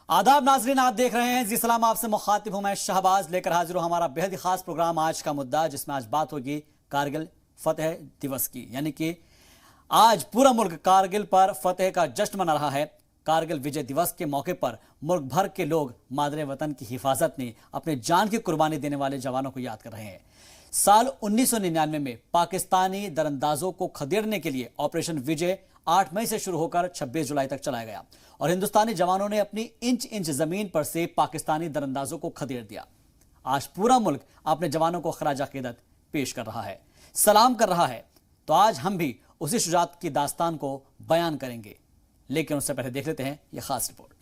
आदाब नाजरीन, आप देख रहे हैं जी सलाम। आपसे मुखातिब हूं मैं शहबाज, लेकर हाजिर हूं हमारा बेहद ही खास प्रोग्राम। आज का मुद्दा जिसमें आज बात होगी कारगिल फतेह दिवस की, यानी कि आज पूरा मुल्क कारगिल पर फतेह का जश्न मना रहा है। कारगिल विजय दिवस के मौके पर मुल्क भर के लोग मादरे वतन की हिफाजत में अपने जान की कुर्बानी देने वाले जवानों को याद कर रहे हैं। साल 1999 में पाकिस्तानी दरअंदाजों को खदेड़ने के लिए ऑपरेशन विजय 8 मई से शुरू होकर 26 जुलाई तक चलाया गया और हिंदुस्तानी जवानों ने अपनी इंच इंच जमीन पर से पाकिस्तानी दरअंदाजों को खदेड़ दिया। आज पूरा मुल्क अपने जवानों को खराज अकीदत पेश कर रहा है, सलाम कर रहा है। तो आज हम भी उसी शुजाअत की दास्तान को बयान करेंगे, लेकिन उससे पहले देख लेते हैं यह खास रिपोर्ट।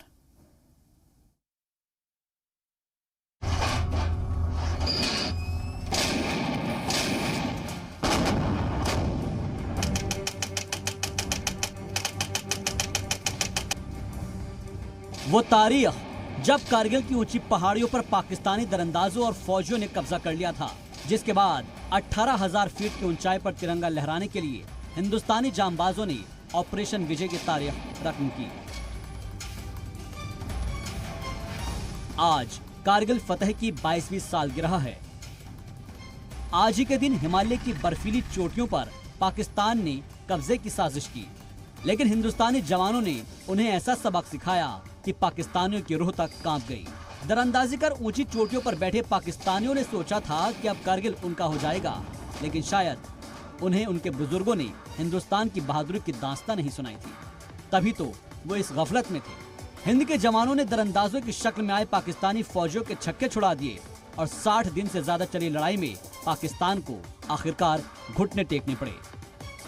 वो तारीख जब कारगिल की ऊंची पहाड़ियों पर पाकिस्तानी दरअंदाजों और फौजियों ने कब्जा कर लिया था, जिसके बाद 18,000 फीट की ऊंचाई पर तिरंगा लहराने के लिए हिंदुस्तानी जांबाजों ने ऑपरेशन विजय की तारीख रकम की। आज कारगिल फतेह की 22वीं सालगिरह है। आज ही के दिन हिमालय की बर्फीली चोटियों पर पाकिस्तान ने कब्जे की साजिश की, लेकिन हिंदुस्तानी जवानों ने उन्हें ऐसा सबक सिखाया कि पाकिस्तानियों की रूह तक कांप गई। दरअंदाजी कर ऊंची चोटियों पर बैठे पाकिस्तानियों ने सोचा था कि अब कारगिल उनका हो जाएगा, लेकिन शायद उन्हें उनके बुजुर्गों ने हिंदुस्तान की बहादुरी की दास्तां नहीं सुनाई थी। तभी तो वो इस गफलत में थे। हिंद के जवानों ने दरअंदाजों की शक्ल में आए पाकिस्तानी फौजियों के छक्के छुड़ा दिए और 60 दिन से ज्यादा चली लड़ाई में पाकिस्तान को आखिरकार घुटने टेकने पड़े।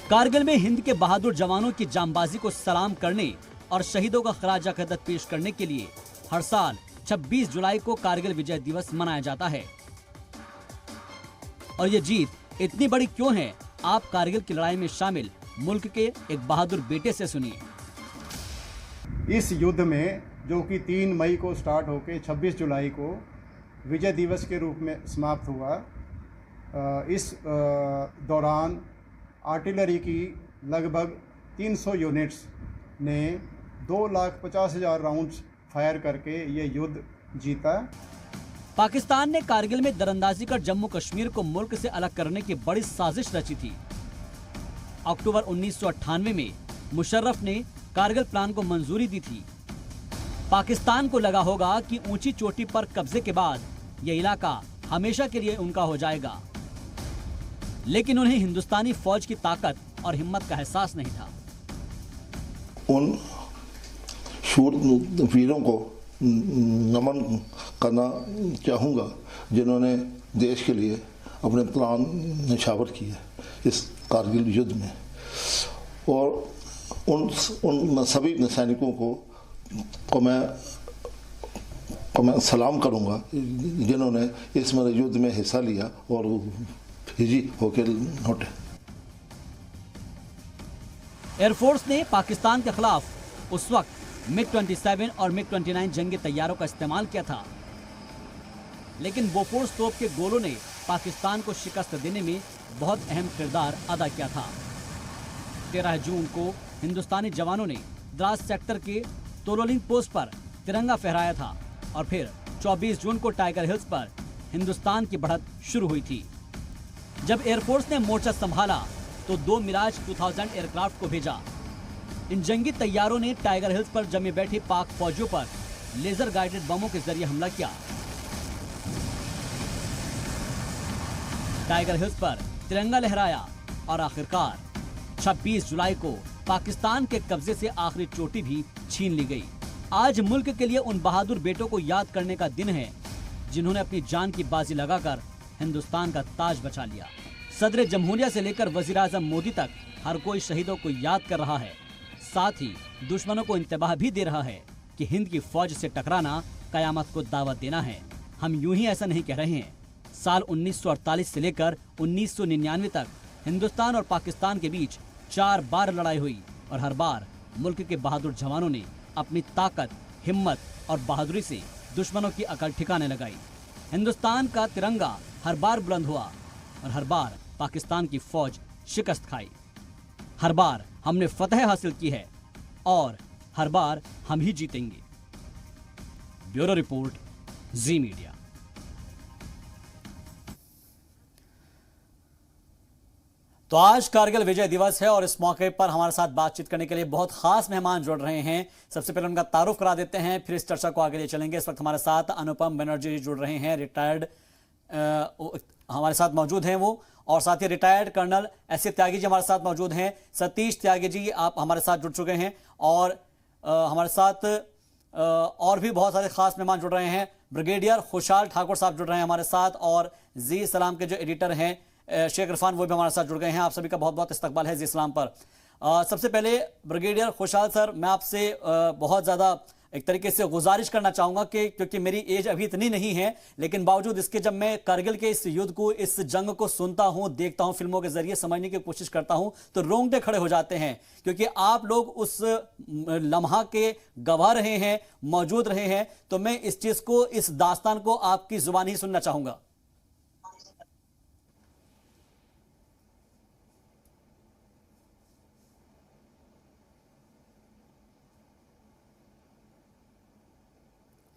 कारगिल में हिंद के बहादुर जवानों की जांबाजी को सलाम करने और शहीदों का खराज अकीदत पेश करने के लिए हर साल 26 जुलाई को कारगिल विजय दिवस मनाया जाता है। और ये जीत इतनी बड़ी क्यों है, आप कारगिल की लड़ाई में शामिल मुल्क के एक बहादुर बेटे से सुनिए। इस युद्ध में जो कि 3 मई को स्टार्ट होकर 26 जुलाई को विजय दिवस के रूप में समाप्त हुआ, इस दौरान आर्टिलरी की लगभग 300 यूनिट्स ने 2,50,000 राउंड्स फायर करके ये युद्ध जीता। पाकिस्तान ने कारगिल में दरअंदाजी कर जम्मू कश्मीर को मुल्क से अलग करने की बड़ी साजिश रची थी। अक्टूबर 1998 में मुशर्रफ ने कारगिल प्लान को मंजूरी दी थी। पाकिस्तान को लगा होगा कि ऊंची चोटी पर कब्जे के बाद यह इलाका हमेशा के लिए उनका हो जाएगा, लेकिन उन्हें हिंदुस्तानी फौज की ताकत और हिम्मत का एहसास नहीं था। उन शूर वीरों को नमन करना चाहूँगा जिन्होंने देश के लिए अपने प्राण न्यौछावर किए इस कारगिल युद्ध में, और उन सभी सैनिकों को मैं सलाम करूँगा जिन्होंने इस युद्ध में हिस्सा लिया और फिजी होकर लौटे। एयरफोर्स ने पाकिस्तान के खिलाफ उस वक्त MiG-27 और MiG-29 जंगी तैयारों का इस्तेमाल किया था, लेकिन बोफोर्स तोप के गोलों ने पाकिस्तान को शिकस्त देने में बहुत अहम किरदार अदा किया था। 13 जून को हिंदुस्तानी जवानों ने द्रास सेक्टर के तोलोलिंग पोस्ट पर तिरंगा फहराया था और फिर 24 जून को टाइगर हिल्स पर हिंदुस्तान की बढ़त शुरू हुई थी। जब एयरफोर्स ने मोर्चा संभाला तो 2 मिराज 2000 एयरक्राफ्ट को भेजा। इन जंगी तैयारों ने टाइगर हिल्स पर जमे बैठे पाक फौजियों पर लेजर गाइडेड बमों के जरिए हमला किया। टाइगर हिल्स पर तिरंगा लहराया और आखिरकार 26 जुलाई को पाकिस्तान के कब्जे से आखिरी चोटी भी छीन ली गई। आज मुल्क के लिए उन बहादुर बेटों को याद करने का दिन है जिन्होंने अपनी जान की बाजी लगाकर हिंदुस्तान का ताज बचा लिया। सदर जमहूरिया से लेकर वजीर आजम मोदी तक हर कोई शहीदों को याद कर रहा है, साथ ही दुश्मनों को इंतबाह भी दे रहा है कि हिंद की फौज से टकराना कयामत को दावत देना है। हम यूं ही ऐसा नहीं कह रहे हैं। साल 1948 से लेकर 1999 तक हिंदुस्तान और पाकिस्तान के बीच 4 बार लड़ाई हुई और हर बार मुल्क के बहादुर जवानों ने अपनी ताकत, हिम्मत और बहादुरी से दुश्मनों की अकल ठिकाने लगाई। हिंदुस्तान का तिरंगा हर बार बुलंद हुआ और हर बार पाकिस्तान की फौज शिकस्त खाई। हर बार हमने फतह हासिल की है और हर बार हम ही जीतेंगे। ब्यूरो रिपोर्ट, जी मीडिया। तो आज कारगिल विजय दिवस है और इस मौके पर हमारे साथ बातचीत करने के लिए बहुत खास मेहमान जुड़ रहे हैं। सबसे पहले उनका तारुफ करा देते हैं, फिर इस चर्चा को आगे ले चलेंगे। इस वक्त हमारे साथ अनुपम बनर्जी जुड़ रहे हैं, रिटायर्ड हमारे साथ मौजूद हैं वो, और साथ ही retired colonel S Tyagi ji हमारे साथ मौजूद हैं। सतीश त्यागी जी आप हमारे साथ जुड़ चुके हैं, और हमारे साथ और भी बहुत सारे खास मेहमान जुड़ रहे हैं। ब्रिगेडियर खुशहाल ठाकुर साहब जुड़ रहे हैं हमारे साथ, और जी सलाम के जो एडिटर हैं शेख इरफान वो भी हमारे साथ जुड़ गए हैं। आप सभी का बहुत बहुत इस्तकबाल है जी सलाम पर। सबसे पहले ब्रिगेडियर खुशहाल सर, मैं आपसे बहुत ज़्यादा एक तरीके से गुजारिश करना चाहूँगा कि क्योंकि मेरी एज अभी इतनी नहीं है, लेकिन बावजूद इसके जब मैं कारगिल के इस युद्ध को, इस जंग को सुनता हूँ, देखता हूँ, फिल्मों के जरिए समझने की कोशिश करता हूँ, तो रोंगटे खड़े हो जाते हैं, क्योंकि आप लोग उस लम्हा के गवाह रहे हैं, मौजूद रहे हैं। तो मैं इस चीज़ को, इस दास्तान को आपकी जुबान ही सुनना चाहूँगा।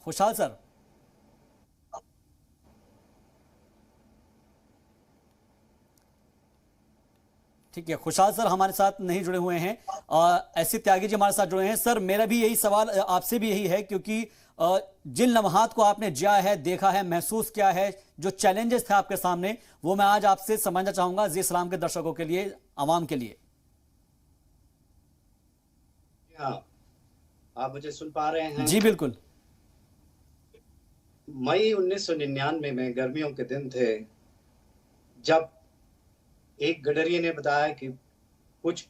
खुशहाल सर, ठीक है, खुशहाल सर हमारे साथ नहीं जुड़े हुए हैं। ऐसे त्यागी जी हमारे साथ जुड़े हैं। सर मेरा भी यही सवाल आपसे भी यही है, क्योंकि जिन लम्हात को आपने जिया है, देखा है, महसूस किया है, जो चैलेंजेस थे आपके सामने, वो मैं आज आपसे समझना चाहूंगा जी इस्लाम के दर्शकों के लिए, आवाम के लिए। हाँ, आप मुझे सुन पा रहे हैं? जी बिल्कुल। मई 1999 में गर्मियों के दिन थे, जब एक गडरिये ने बताया कि कुछ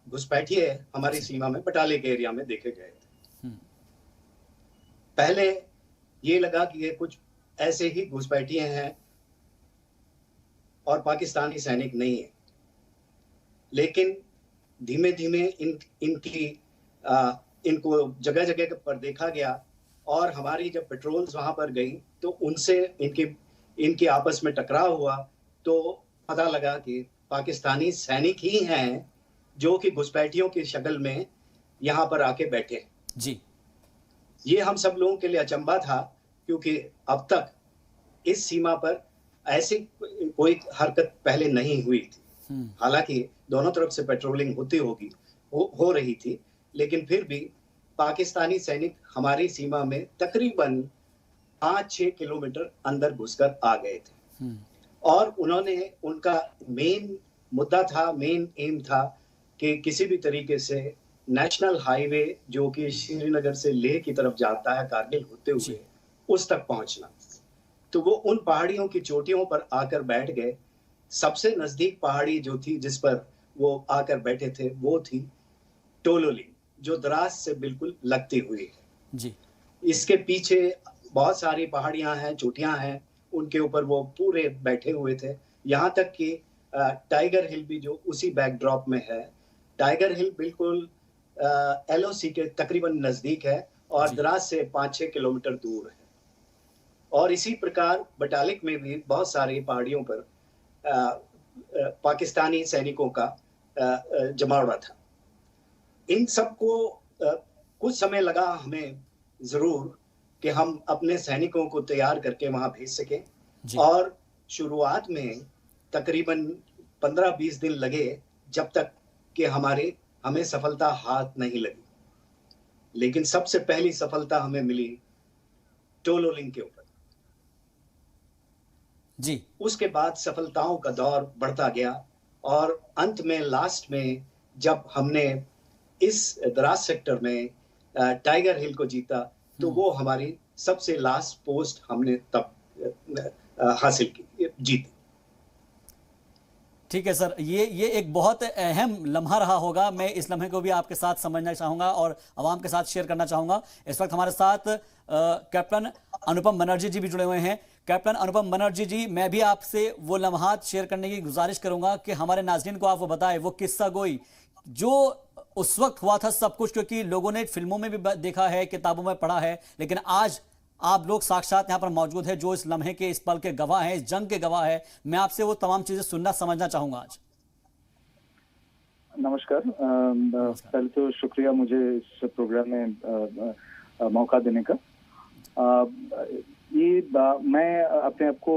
घुसपैठिए हमारी सीमा में बटाले के एरिया में देखे गए थे। पहले ये लगा कि ये कुछ ऐसे ही घुसपैठिए हैं और पाकिस्तानी सैनिक नहीं है, लेकिन धीमे धीमे इनको जगह जगह पर देखा गया, और हमारी जब पेट्रोल्स वहां पर गई तो उनसे इनकी आपस में टकराव हुआ, तो पता लगा कि पाकिस्तानी सैनिक ही हैं जो कि घुसपैठियों की शक्ल में यहाँ पर आके बैठे जी। ये हम सब लोगों के लिए अचंभा था, क्योंकि अब तक इस सीमा पर ऐसी कोई हरकत पहले नहीं हुई थी। हालांकि दोनों तरफ से पेट्रोलिंग होती हो रही थी, लेकिन फिर भी पाकिस्तानी सैनिक हमारी सीमा में तकरीबन 5-6 किलोमीटर अंदर घुसकर आ गए थे, और उनका मेन मुद्दा था, मेन एम था कि किसी भी तरीके से नेशनल हाईवे जो कि श्रीनगर से लेह की तरफ जाता है कारगिल होते हुए, उस तक पहुंचना। तो वो उन पहाड़ियों की चोटियों पर आकर बैठ गए। सबसे नजदीक पहाड़ी जो थी जिस पर वो आकर बैठे थे वो थी टोलोली, जो द्रास से बिल्कुल लगती हुई है जी। इसके इसके पीछे बहुत सारी पहाड़ियां हैं, चोटियां हैं, उनके ऊपर वो पूरे बैठे हुए थे। यहाँ तक कि टाइगर हिल भी जो उसी बैकड्रॉप में है। टाइगर हिल बिल्कुल LOC के तकरीबन नजदीक है और द्रास से 5-6 किलोमीटर दूर है। और इसी प्रकार बटालिक में भी बहुत सारी पहाड़ियों पर पाकिस्तानी सैनिकों का जमावड़ा था। इन सबको कुछ समय लगा हमें जरूर कि हम अपने सैनिकों को तैयार करके वहां भेज सकें, और शुरुआत में तकरीबन 15-20 दिन लगे जब तक कि हमें सफलता हाथ नहीं लगी। लेकिन सबसे पहली सफलता हमें मिली टोलोलिंग के ऊपर जी। उसके बाद सफलताओं का दौर बढ़ता गया, और अंत में लास्ट में जब हमने इस द्रास सेक्टर में टाइगर हिल को जीता, तो वो हमारी सबसे लास्ट पोस्ट हमने तब हासिल की, जीती। ठीक है सर, ये एक बहुत अहम लम्हा रहा होगा। मैं इस लम्हे को भी आपके साथ समझना चाहूँगा और आवाम के साथ शेयर करना चाहूँगा। इस वक्त हमारे साथ कैप्टन अनुपम बनर्जी जी भी जुड़े हुए हैं। कैप्टन अनुपम बनर्जी जी, मैं भी आपसे वो लम्हात शेयर करने की गुजारिश करूँगा कि हमारे नाज़रीन को आप वो बताएं, वो किस्सा गोई जो उस वक्त हुआ था सब कुछ, क्योंकि लोगों ने फिल्मों में भी देखा है, किताबों में पढ़ा है, लेकिन आज आप लोग साक्षात यहाँ पर मौजूद है, जो इस लम्हे के, इस पल के गवाह हैं, इस जंग के गवाह है। मैं आपसे वो तमाम चीजें सुनना समझना चाहूंगा आज। नमस्कार। पहले तो शुक्रिया मुझे इस प्रोग्राम में मौका देने का। मैं अपने आप को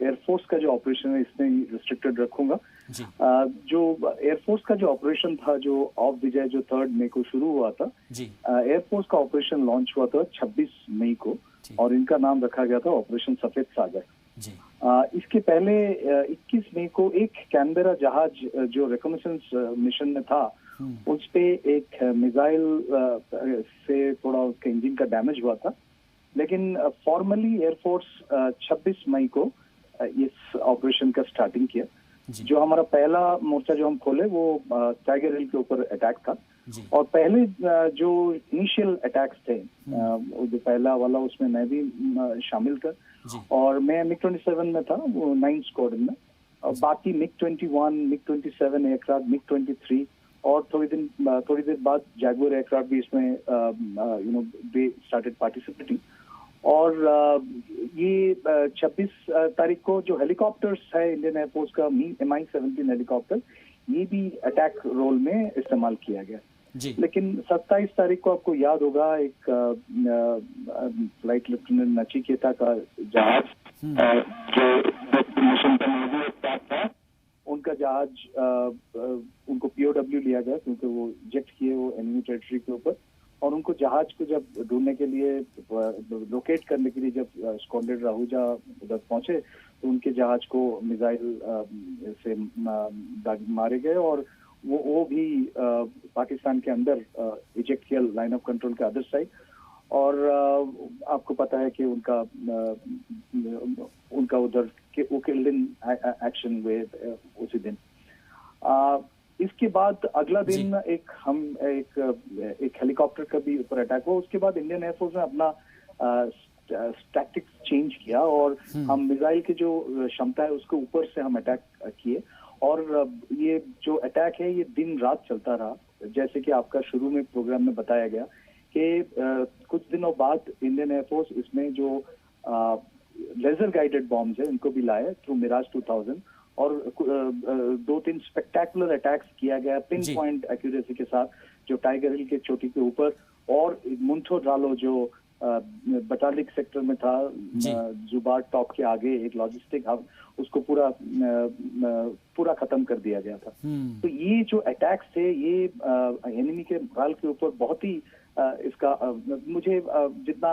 एयरफोर्स का जो ऑपरेशन है इसमें रिस्ट्रिक्टेड रखूंगा। जो एयरफोर्स का जो ऑपरेशन था, जो ऑफ विजय जो 3 मई को शुरू हुआ था, एयरफोर्स का ऑपरेशन लॉन्च हुआ था 26 मई को, और इनका नाम रखा गया था ऑपरेशन सफेद सागर। इसके पहले 21 मई को एक कैनबेरा जहाज जो रिकॉनेसेंस मिशन में था, उस पे एक मिसाइल से थोड़ा उसके इंजन का डैमेज हुआ था, लेकिन फॉर्मली एयरफोर्स 26 मई को इस ऑपरेशन का स्टार्टिंग किया। जो हमारा पहला मोर्चा जो हम खोले वो टाइगर हिल के ऊपर अटैक था, और पहले जो इनिशियल अटैक्स थे, जो पहला वाला उसमें मैं भी शामिल था, और मैं MiG-27 में था, वो 9 स्क्वाड्रन में, और बाकी MiG-21, MiG-27 एयरक्राफ्ट, MiG-23, और थोड़ी देर बाद जैगुआर एयरक्राफ्ट भी इसमें दे स्टार्टेड पार्टिसिपेटिंग। और ये 26 तारीख को जो हेलीकॉप्टर्स है इंडियन एयरफोर्स का Mi-17 हेलीकॉप्टर, ये भी अटैक रोल में इस्तेमाल किया गया। लेकिन 27 तारीख को आपको याद होगा, एक फ्लाइट लेफ्टिनेंट नचिकेता का जहाज जो मिशन था, उनका जहाज उनको POW लिया गया क्योंकि वो जेट किए वो एनिमी टेरिटरी के ऊपर, और उनको जहाज को जब ढूंढने के लिए, लोकेट करने के लिए जब स्क्वाड्रन राहुजा उधर पहुंचे, तो उनके जहाज को मिसाइल से मारे गए, और वो भी पाकिस्तान के अंदर इजेक्ट किया लाइन ऑफ कंट्रोल के अदर साइड। और आपको पता है कि उनका उधर वो किल्ड इन एक्शन हुए उसी दिन। इसके बाद अगला दिन एक हेलीकॉप्टर का भी ऊपर अटैक हुआ। उसके बाद इंडियन एयरफोर्स ने अपना टैक्टिक्स चेंज किया, और हम मिसाइल की जो क्षमता है उसके ऊपर से हम अटैक किए, और ये जो अटैक है ये दिन रात चलता रहा। जैसे कि आपका शुरू में प्रोग्राम में बताया गया कि कुछ दिनों बाद इंडियन एयरफोर्स इसमें जो लेजर गाइडेड बॉम्ब्स है इनको भी लाए थ्रू मिराज 2000, और 2-3 स्पेक्टेकुलर अटैक्स किया गया पिन पॉइंट एक्यूरेसी के साथ, जो टाइगर हिल के चोटी के ऊपर, और मुंथो ड्रालो जो बटालिक सेक्टर में था, जुबार टॉप के आगे एक लॉजिस्टिक हब, उसको पूरा खत्म कर दिया गया था। तो ये जो अटैक्स थे ये एनिमी के मोरल के ऊपर बहुत ही इसका मुझे जितना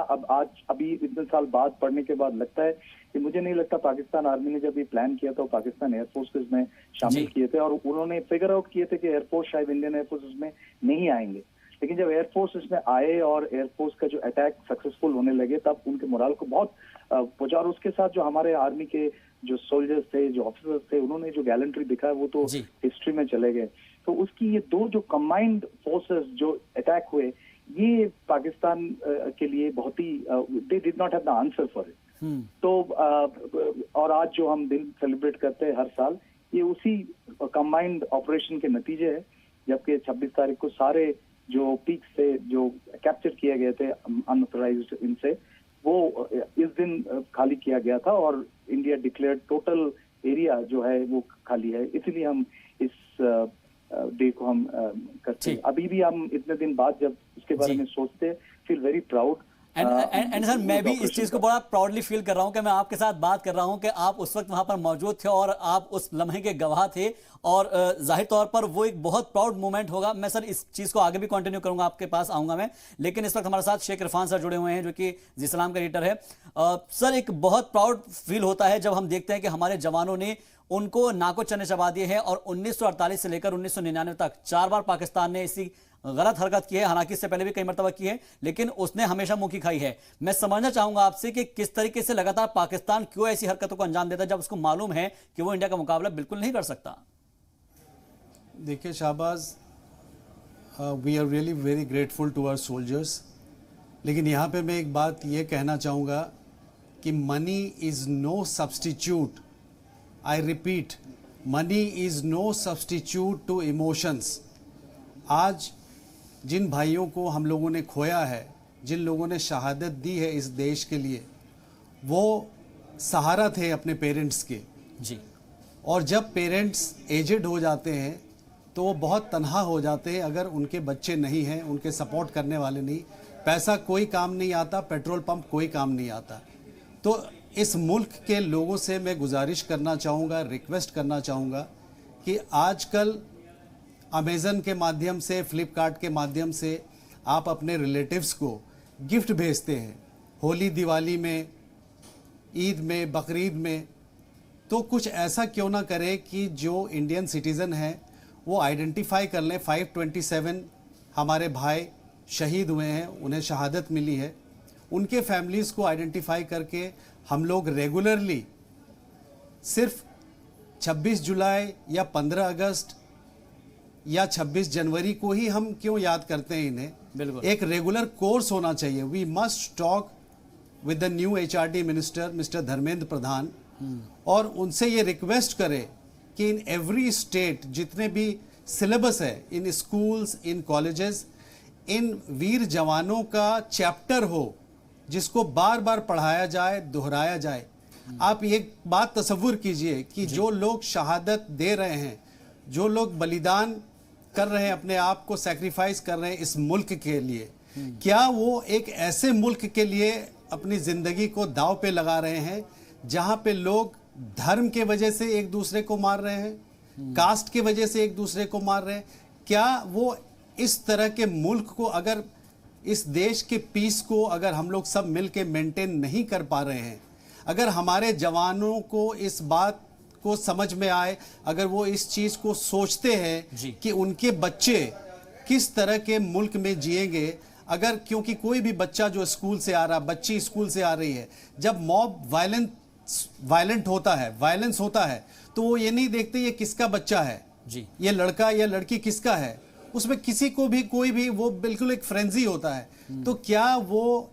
अभी इतने साल बाद पढ़ने के बाद लगता है कि मुझे नहीं लगता पाकिस्तान आर्मी ने जब ये प्लान किया था पाकिस्तान एयरफोर्स को इसमें शामिल किए थे, और उन्होंने फिगर आउट किए थे कि एयरफोर्स शायद इंडियन एयरफोर्स इसमें नहीं आएंगे। लेकिन जब एयरफोर्स इसमें आए और एयरफोर्स का जो अटैक सक्सेसफुल होने लगे, तब उनके मोरल को बहुत पहुंचा, और उसके साथ जो हमारे आर्मी के जो सोल्जर्स थे, जो ऑफिसर्स थे, उन्होंने जो गैलेंट्री दिखाया वो तो हिस्ट्री में चले गए। तो उसकी ये दो जो कंबाइंड फोर्सेस जो अटैक हुए, ये पाकिस्तान के लिए बहुत ही they did not have the answer for it. तो और आज जो हम दिन सेलिब्रेट करते हैं हर साल, ये उसी कंबाइंड ऑपरेशन के नतीजे है, जबकि 26 तारीख को सारे जो पीक्स थे जो कैप्चर किए गए थे अनऑथराइज्ड इनसे, वो इस दिन खाली किया गया था, और इंडिया डिक्लेयर्ड टोटल एरिया जो है वो खाली है। इसलिए हम इस डे को हम करते हैं। अभी भी हम इतने दिन बाद जब इसके बारे में सोचते, feel very proud. And sir, मैं भी इस चीज को बड़ा प्राउडली फील कर रहा हूं कि मैं आपके साथ बात कर रहा हूं कि आप उस वक्त वहां पर मौजूद थे और आप उस लम्हे के गवाह थे, और जाहिर तौर पर वो एक बहुत प्राउड मोमेंट होगा। मैं सर इस चीज को आगे भी कंटिन्यू करूंगा, आपके पास आऊंगा मैं, लेकिन इस वक्त हमारे साथ शेख इरफान सर जुड़े हुए हैं जो कि जी सलाम का एडिटर है। सर, एक बहुत प्राउड फील होता है जब हम देखते हैं कि हमारे जवानों ने उनको नाको चने चबा दिए हैं, और 1948 से लेकर 1999 तक 4 बार पाकिस्तान ने इसी गलत हरकत की है। हालांकि इससे पहले भी कई मरतबा की है, लेकिन उसने हमेशा मुंह की खाई है। मैं समझना चाहूंगा आपसे कि किस तरीके से लगातार पाकिस्तान क्यों ऐसी हरकतों को अंजाम देता है जब उसको मालूम है कि वो इंडिया का मुकाबला बिल्कुल नहीं कर सकता। देखिए Shahbaz, we are really very grateful to our soldiers, लेकिन यहाँ पे मैं एक बात ये कहना चाहूँगा कि money is no substitute, I repeat, money is no substitute to emotions. आज जिन भाइयों को हम लोगों ने खोया है, जिन लोगों ने शहादत दी है इस देश के लिए, वो सहारा थे अपने पेरेंट्स के जी। और जब पेरेंट्स एजेड हो जाते हैं तो वो बहुत तन्हा हो जाते हैं अगर उनके बच्चे नहीं हैं, उनके सपोर्ट करने वाले नहीं। पैसा कोई काम नहीं आता, पेट्रोल पंप कोई काम नहीं आता। तो इस मुल्क के लोगों से मैं गुजारिश करना चाहूँगा, रिक्वेस्ट करना चाहूँगा कि आजकल अमेज़न के माध्यम से, फ्लिपकार्ट के माध्यम से आप अपने रिलेटिव्स को गिफ्ट भेजते हैं, होली दिवाली में, ईद में, बकरीद में, तो कुछ ऐसा क्यों ना करें कि जो इंडियन सिटीज़न हैं वो आइडेंटिफाई कर लें। 527 हमारे भाई शहीद हुए हैं, उन्हें शहादत मिली है, उनके फैमिलीज़ को आइडेंटिफाई करके हम लोग रेगुलरली सिर्फ 26 जुलाई या 15 अगस्त या 26 जनवरी को ही हम क्यों याद करते हैं इन्हें? बिल्कुल। एक रेगुलर कोर्स होना चाहिए। We must talk with the new HRD minister mister Dharmendra Pradhan और उनसे ये रिक्वेस्ट करें कि इन एवरी स्टेट जितने भी सिलेबस है, इन स्कूल्स, इन कॉलेजेस, इन वीर जवानों का चैप्टर हो जिसको बार बार पढ़ाया जाए, दोहराया जाए। आप एक बात तसव्वुर कीजिए कि जो लोग शहादत दे रहे हैं, जो लोग बलिदान कर रहे हैं, अपने आप को सैक्रिफाइस कर रहे हैं इस मुल्क के लिए, क्या वो एक ऐसे मुल्क के लिए अपनी जिंदगी को दांव पे लगा रहे हैं जहां पे लोग धर्म के वजह से एक दूसरे को मार रहे हैं, कास्ट के वजह से एक दूसरे को मार रहे हैं? क्या वो इस तरह के मुल्क को, अगर इस देश के पीस को अगर हम लोग सब मिल के मेंटेन नहीं कर पा रहे हैं, अगर हमारे जवानों को इस बात को समझ में आए, अगर वो इस चीज़ को सोचते हैं कि उनके बच्चे किस तरह के मुल्क में जिएंगे, अगर क्योंकि कोई भी बच्चा जो स्कूल से आ रहा, बच्ची स्कूल से आ रही है, जब मॉब वायलेंट होता है, वायलेंस होता है, तो वो ये नहीं देखते ये किसका बच्चा है जी, ये लड़का या लड़की किसका है, उसमें किसी को भी कोई भी वो बिल्कुल एक फ्रेंजी होता है। तो क्या वो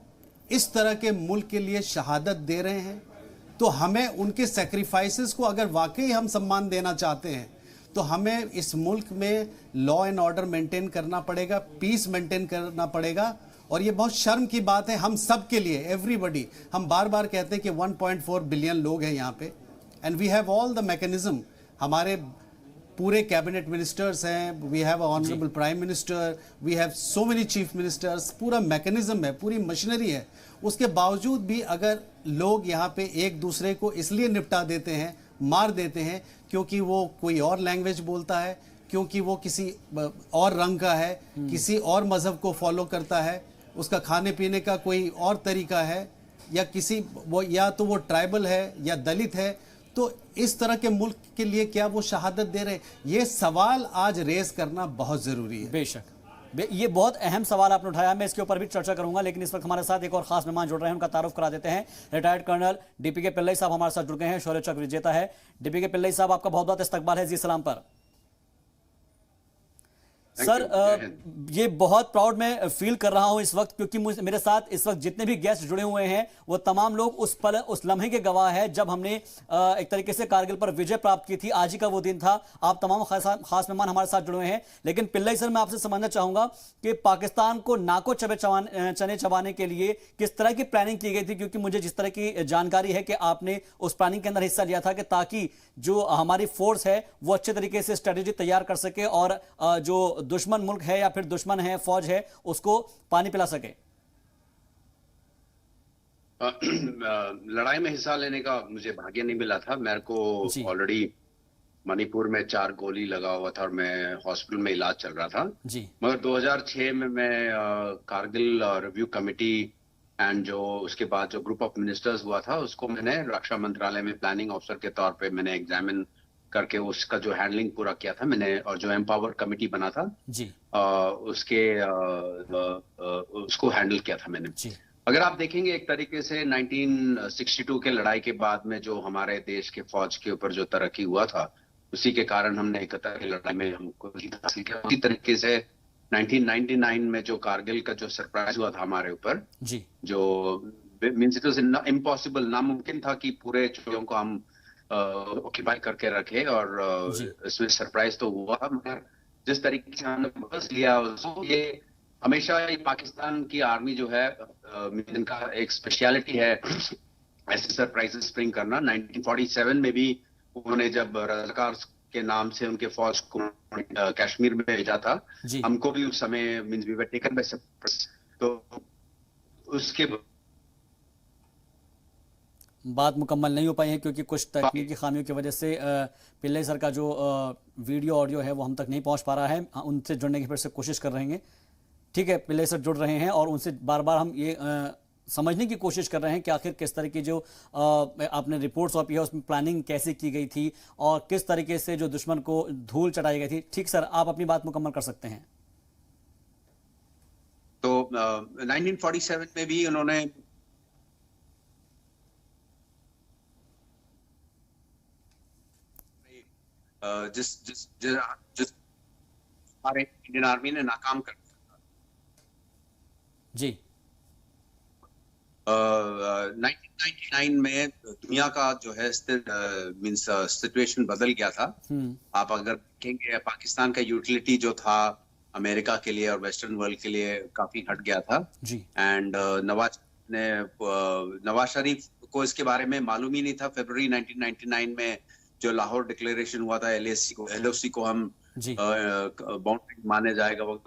इस तरह के मुल्क के लिए शहादत दे रहे हैं? तो हमें उनके सेक्रीफाइसेस को अगर वाकई हम सम्मान देना चाहते हैं तो हमें इस मुल्क में लॉ एंड ऑर्डर मेंटेन करना पड़ेगा, पीस मेंटेन करना पड़ेगा। और ये बहुत शर्म की बात है हम सब के लिए, एवरीबॉडी। हम बार बार कहते हैं कि 1.4 बिलियन लोग हैं यहाँ पे and we have all the mechanism. हमारे पूरे कैबिनेट मिनिस्टर्स हैं, we have honourable prime minister, we have so many chief ministers, पूरा मैकेनिज्म है, पूरी मशीनरी है। उसके बावजूद भी अगर लोग यहाँ पे एक दूसरे को इसलिए निपटा देते हैं, मार देते हैं क्योंकि वो कोई और लैंग्वेज बोलता है, क्योंकि वो किसी और रंग का है, किसी और मज़हब को फॉलो करता है, उसका खाने पीने का कोई और तरीका है, या किसी वो या तो वो ट्राइबल है या दलित है, तो इस तरह के मुल्क के लिए क्या वो शहादत दे रहे? ये सवाल आज रेज करना बहुत ज़रूरी है। बेशक ये बहुत अहम सवाल आपने उठाया, मैं इसके ऊपर भी चर्चा करूंगा, लेकिन इस वक्त हमारे साथ एक और खास मेहमान जुड़ रहे हैं, उनका तारुफ करा देते हैं। रिटायर्ड कर्नल DPK पिल्लई साहब हमारे साथ जुड़ गए हैं, शौर्य चक्र विजेता है। DPK पिल्लई साहब, आपका बहुत बहुत इस्तकबाल है जी सलाम पर। सर ये बहुत प्राउड मैं फील कर रहा हूं इस वक्त, क्योंकि मेरे साथ इस वक्त जितने भी गेस्ट जुड़े हुए हैं वो तमाम लोग उस पल, उस लम्हे के गवाह है जब हमने एक तरीके से कारगिल पर विजय प्राप्त की थी। आज ही का वो दिन था। आप तमाम खास मेहमान हमारे साथ जुड़े हुए हैं, लेकिन पिल्लई सर मैं आपसे समझना चाहूंगा कि पाकिस्तान को नाको चने चबाने के लिए किस तरह की प्लानिंग की गई थी, क्योंकि मुझे जिस तरह की जानकारी है कि आपने उस प्लानिंग के अंदर हिस्सा लिया था कि ताकि जो हमारी फोर्स है वो अच्छे तरीके से स्ट्रेटेजी तैयार कर सके और जो दुश्मन मुल्क है या फिर दुश्मन है, फौज है, उसको पानी पिला सके। लड़ाई में हिस्सा लेने का मुझे भाग्य नहीं मिला था। मेरे को ऑलरेडी मणिपुर में 4 गोली लगा हुआ था और मैं हॉस्पिटल में इलाज चल रहा था जी। मगर 2006 में मैं कारगिल रिव्यू कमेटी एंड जो उसके बाद जो ग्रुप ऑफ मिनिस्टर्स हुआ था उसको मैंने रक्षा मंत्रालय में प्लानिंग ऑफिसर के तौर पे मैंने एग्जामिन करके उसका जो हैंडलिंग पूरा किया था मैंने, और जो एम्पावर कमेटी बना था जी उसको हैंडल किया था मैंने जी। अगर आप देखेंगे एक तरीके से 1962 के लड़ाई के बाद में जो हमारे देश के फौज के ऊपर जो तरक्की हुआ था उसी के कारण हमने 71 की लड़ाई में हमको जीत हासिल किया। उसी तरीके से 1999 में जो कारगिल का जो सरप्राइज हुआ था हमारे ऊपर जी, जो मींस इट वाज इम्पॉसिबल, नामुमकिन था कि पूरे चीजों को हम ऑक्यूपाई करके रखे, और इसमें सरप्राइज तो हुआ मगर जिस तरीके से हमने बस लिया उसको, ये हमेशा ये पाकिस्तान की आर्मी जो है इनका एक स्पेशलिटी है ऐसे सरप्राइजेस स्प्रिंग करना। 1947 में भी उन्होंने जब रज़ाकार के नाम से उनके फौज को कश्मीर में भेजा था, हमको भी उस समय means we were taken by surprise. तो उसके बात मुकम्मल नहीं हो पाई है क्योंकि कुछ तकनीकी खामियों की वजह से पिल्लई सर का जो वीडियो ऑडियो है वो हम तक नहीं पहुंच पा रहा है। उनसे जुड़ने की फिर से कोशिश कर रहे हैं। ठीक है, पिल्लई सर जुड़ रहे हैं और उनसे बार बार हम ये समझने की कोशिश कर रहे हैं कि आखिर किस तरह की जो आपने रिपोर्ट सौंपी है उसमें प्लानिंग कैसे की गई थी और किस तरीके से जो दुश्मन को धूल चढ़ाई गई थी। ठीक सर, आप अपनी बात मुकम्मल कर सकते हैं। तो 1947 में भी उन्होंने जिस हमारे इंडियन आर्मी ने नाकाम कर दिया जी। 1999 में दुनिया का जो है मींस सिचुएशन बदल गया था। आप अगर देखेंगे पाकिस्तान का यूटिलिटी जो था अमेरिका के लिए और वेस्टर्न वर्ल्ड के लिए काफी हट गया था जी। एंड नवाज शरीफ को इसके बारे में मालूम ही नहीं था। फरवरी 1999 में जो लाहौर डिक्लेरेशन हुआ था एलओसी को हम बाउंड्री माने जाएगा वो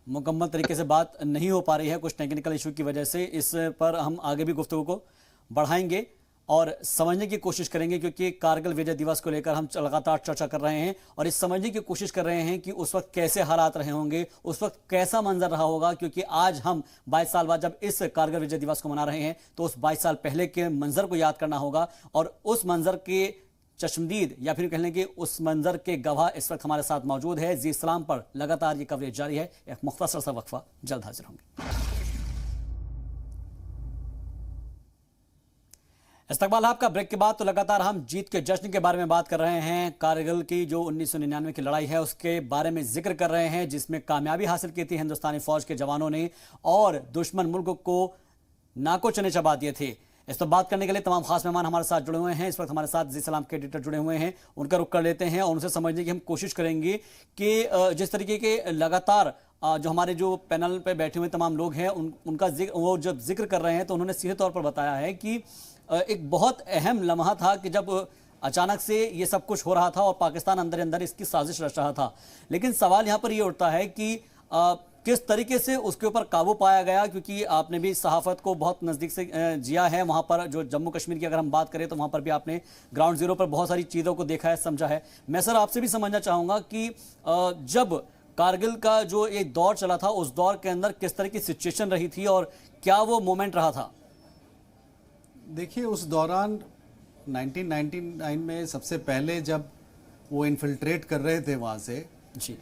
मुकम्मल तरीके से बात नहीं हो पा रही है कुछ टेक्निकल इशू की वजह से। इस पर हम आगे भी गुफ्तगू को बढ़ाएंगे और समझने की कोशिश करेंगे क्योंकि कारगिल विजय दिवस को लेकर हम लगातार चर्चा कर रहे हैं और इस समझने की कोशिश कर रहे हैं कि उस वक्त कैसे हालात रहे होंगे, उस वक्त कैसा मंजर रहा होगा। क्योंकि आज हम 22 साल बाद जब इस कारगिल विजय दिवस को मना रहे हैं तो उस 22 साल पहले के मंजर को याद करना होगा और उस मंजर के चश्मदीद या फिर कहने के उस मंजर के गवाह इस वक्त हमारे साथ मौजूद है। जी इस्लाम पर लगातार ये कवरेज जारी है। एक मुख्तसर सा वक्फा, जल्द हाजिर होंगे। इस्तकबाल आपका ब्रेक के बाद। तो लगातार हम जीत के जश्न के बारे में बात कर रहे हैं। कारगिल की जो 1999 की लड़ाई है उसके बारे में जिक्र कर रहे हैं जिसमें कामयाबी हासिल की थी हिंदुस्तानी फौज के जवानों ने और दुश्मन मुल्क को नाको चने चबा दिए थे। इस पर बात करने के लिए तमाम खास मेहमान हमारे साथ जुड़े हुए हैं। इस वक्त हमारे साथ जी सलाम के एडिटर जुड़े हुए हैं, उनका रुख कर लेते हैं और उनसे समझने की हम कोशिश करेंगे कि जिस तरीके के लगातार जो हमारे जो पैनल पे बैठे हुए तमाम लोग हैं उनका वो जब जिक्र कर रहे हैं तो उन्होंने सीधे तौर पर बताया है कि एक बहुत अहम लम्हा था कि जब अचानक से ये सब कुछ हो रहा था और पाकिस्तान अंदर अंदर इसकी साजिश रच रहा था। लेकिन सवाल यहाँ पर ये उठता है कि किस तरीके से उसके ऊपर काबू पाया गया, क्योंकि आपने भी सहाफत को बहुत नज़दीक से जिया है। वहाँ पर जो जम्मू कश्मीर की अगर हम बात करें तो वहाँ पर भी आपने ग्राउंड जीरो पर बहुत सारी चीज़ों को देखा है, समझा है। मैं सर आपसे भी समझना चाहूँगा कि जब कारगिल का जो एक दौर चला था उस दौर के अंदर किस तरह की सिचुएशन रही थी और क्या वो मोमेंट रहा था? देखिए, उस दौरान 1999 में सबसे पहले जब वो इन्फिल्ट्रेट कर रहे थे वहाँ से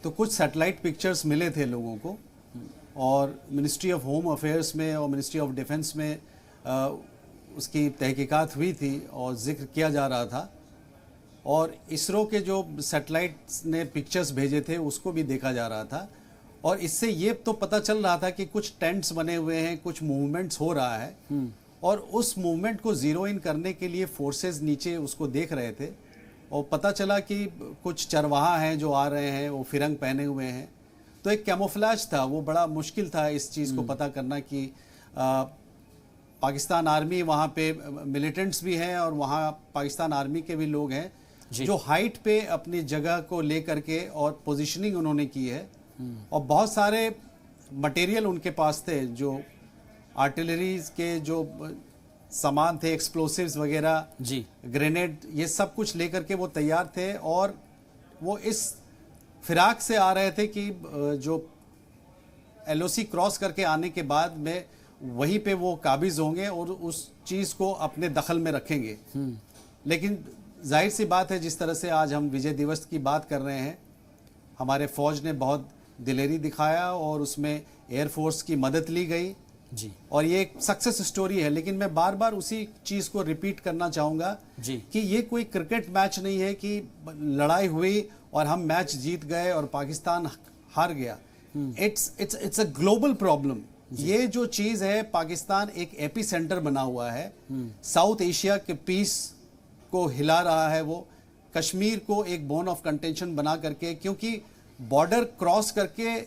तो कुछ सैटेलाइट पिक्चर्स मिले थे लोगों को और मिनिस्ट्री ऑफ होम अफेयर्स में और मिनिस्ट्री ऑफ डिफेंस में उसकी तहकीकात हुई थी और जिक्र किया जा रहा था और इसरो के जो सैटेलाइट्स ने पिक्चर्स भेजे थे उसको भी देखा जा रहा था और इससे ये तो पता चल रहा था कि कुछ टेंट्स बने हुए हैं, कुछ मूवमेंट्स हो रहा है और उस मूवमेंट को ज़ीरो इन करने के लिए फोर्सेस नीचे उसको देख रहे थे और पता चला कि कुछ चरवाहा हैं जो आ रहे हैं, वो फिरंग पहने हुए हैं। तो एक कैमोफ्लेज था, वो बड़ा मुश्किल था इस चीज़ को पता करना कि पाकिस्तान आर्मी वहाँ पे मिलिटेंट्स भी हैं और वहाँ पाकिस्तान आर्मी के भी लोग हैं जो हाइट पे अपनी जगह को ले करके और पोजीशनिंग उन्होंने की है और बहुत सारे मटेरियल उनके पास थे, जो आर्टिलरी के जो सामान थे, एक्सप्लोसिव्स वगैरह, ग्रेनेड, ये सब कुछ लेकर के वो तैयार थे और वो इस फिराक से आ रहे थे कि जो एलओसी क्रॉस करके आने के बाद में वहीं पे वो काबिज होंगे और उस चीज़ को अपने दखल में रखेंगे। लेकिन जाहिर सी बात है, जिस तरह से आज हम विजय दिवस की बात कर रहे हैं, हमारे फौज ने बहुत दिलेरी दिखाया और उसमें एयरफोर्स की मदद ली गई जी और ये एक सक्सेस स्टोरी है। लेकिन मैं बार बार उसी चीज़ को रिपीट करना चाहूँगा कि ये कोई क्रिकेट मैच नहीं है कि लड़ाई हुई और हम मैच जीत गए और पाकिस्तान हार गया। It's a global problem. ये जो चीज़ है, पाकिस्तान एक एपी सेंटर बना हुआ है, साउथ एशिया के पीस को हिला रहा है। वो कश्मीर को एक बोन ऑफ कंटेंशन बना करके, क्योंकि बॉर्डर क्रॉस करके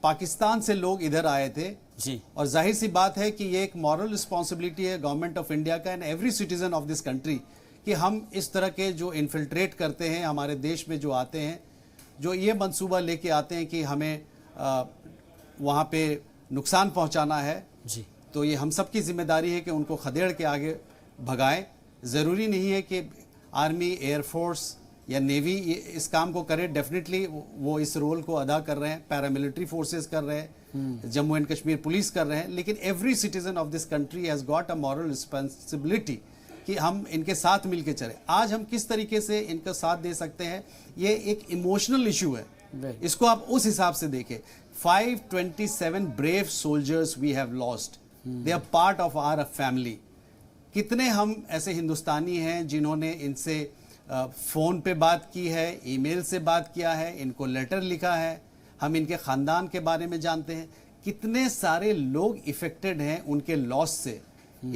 पाकिस्तान से लोग इधर आए थे जी। और जाहिर सी बात है कि ये एक मॉरल रिस्पॉन्सिबिलिटी है गवर्नमेंट ऑफ इंडिया का and every citizen of this country कि हम इस तरह के जो इन्फिल्ट्रेट करते हैं हमारे देश में, जो आते हैं, जो ये मंसूबा लेके आते हैं कि हमें वहाँ पे नुकसान पहुँचाना है जी, तो ये हम सब की जिम्मेदारी है कि उनको खदेड़ के आगे भगाएं। ज़रूरी नहीं है कि आर्मी, एयरफोर्स या नेवी इस काम को करे, डेफिनेटली वो इस रोल को अदा कर रहे हैं, पैरामिलिट्री फोर्सेस कर रहे हैं, जम्मू एंड कश्मीर पुलिस कर रहे हैं, लेकिन every citizen of this country has got a moral responsibility कि हम इनके साथ मिलकर चले। आज हम किस तरीके से इनका साथ दे सकते हैं, ये एक इमोशनल इशू है, इसको आप उस हिसाब से देखें। 527 brave soldiers we have lost, they are part of our family. कितने हम ऐसे हिंदुस्तानी हैं जिन्होंने इनसे फ़ोन पे बात की है, ईमेल से बात किया है, इनको लेटर लिखा है, हम इनके ख़ानदान के बारे में जानते हैं। कितने सारे लोग इफ़ेक्टेड हैं उनके लॉस से।